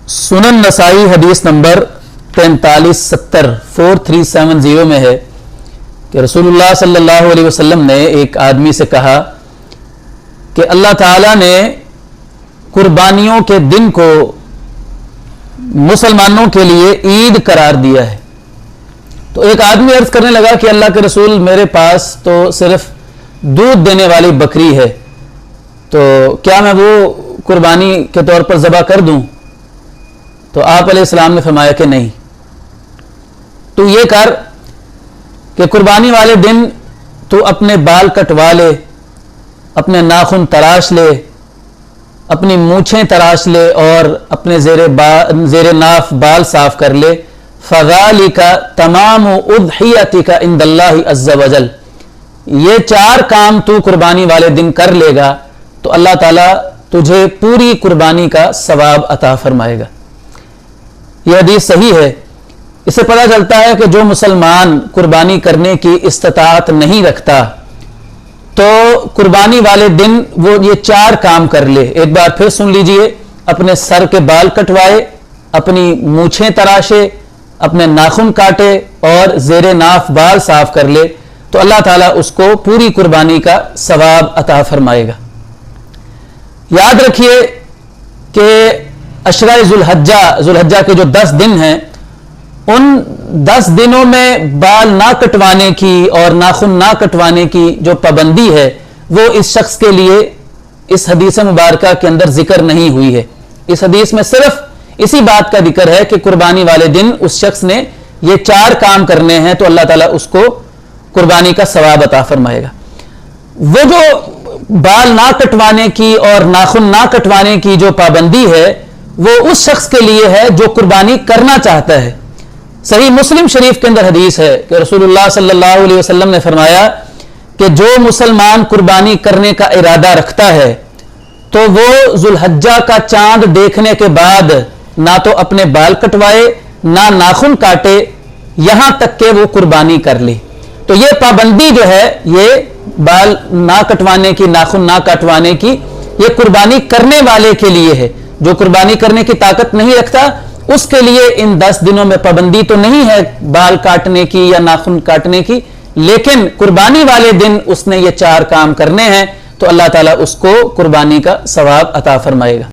सुनन नसाई हदीस नंबर 4370 में है कि रसूलुल्लाह सल्लल्लाहु अलैहि वसल्लम ने एक आदमी से कहा कि अल्लाह ताला ने कुर्बानियों के दिन को मुसलमानों के लिए ईद करार दिया है। तो एक आदमी अर्ज करने लगा कि अल्लाह के रसूल, मेरे पास तो सिर्फ दूध देने वाली बकरी है, तो क्या मैं वो कुर्बानी के तौर पर ज़बह कर दूं? तो आप अलैहिस्सलाम ने फरमाया कि नहीं, तू ये कर कि कुर्बानी वाले दिन तू अपने बाल कटवा ले, अपने नाखून तराश ले, अपनी मूछें तराश ले और अपने ज़ेरे नाफ बाल साफ कर ले। फ़ज़ालिका तमाम उद्हियतिका इंदल्लाहि अज़्ज़ा वजल। ये चार काम तू कुर्बानी वाले दिन कर लेगा तो अल्लाह ताला तुझे पूरी कुर्बानी का सवाब अता फरमाएगा। यह हदीस सही है। इससे पता चलता है कि जो मुसलमान कुर्बानी करने की इस्तिताअत नहीं रखता तो कुर्बानी वाले दिन वो ये चार काम कर ले। एक बार फिर सुन लीजिए, अपने सर के बाल कटवाए, अपनी मूछें तराशे, अपने नाखून काटे और ज़ेरे नाफ बाल साफ कर ले तो अल्लाह ताला उसको पूरी कुर्बानी का सवाब अता फरमाएगा। याद रखिए कि अशरा जुल्हज्जा के जो 10 दिन हैं, उन 10 दिनों में बाल ना कटवाने की और नाखून ना कटवाने की जो पाबंदी है वो इस शख्स के लिए इस हदीस मुबारका के अंदर जिक्र नहीं हुई है। इस हदीस में सिर्फ इसी बात का जिक्र है कि कुर्बानी वाले दिन उस शख्स ने ये चार काम करने हैं तो अल्लाह ताला उसको कुर्बानी का सवाब अता फरमाएगा। वो जो बाल ना कटवाने की और नाखून ना कटवाने की जो पाबंदी है वो उस शख्स के लिए है जो कुर्बानी करना चाहता है। सही मुस्लिम शरीफ के अंदर हदीस है कि रसूलुल्लाह सल्लल्लाहु अलैहि वसल्लम ने फरमाया कि जो मुसलमान कुर्बानी करने का इरादा रखता है तो वो जुल्हज्जा का चांद देखने के बाद ना तो अपने बाल कटवाए ना नाखून काटे, यहां तक के वो कुर्बानी कर ले। तो ये पाबंदी जो है, ये बाल ना कटवाने की, नाखून ना कटवाने की, ये कुर्बानी करने वाले के लिए है। जो कुर्बानी करने की ताकत नहीं रखता उसके लिए इन 10 दिनों में पाबंदी तो नहीं है बाल काटने की या नाखून काटने की, लेकिन कुर्बानी वाले दिन उसने ये चार काम करने हैं तो अल्लाह ताला उसको कुर्बानी का सवाब अता फरमाएगा।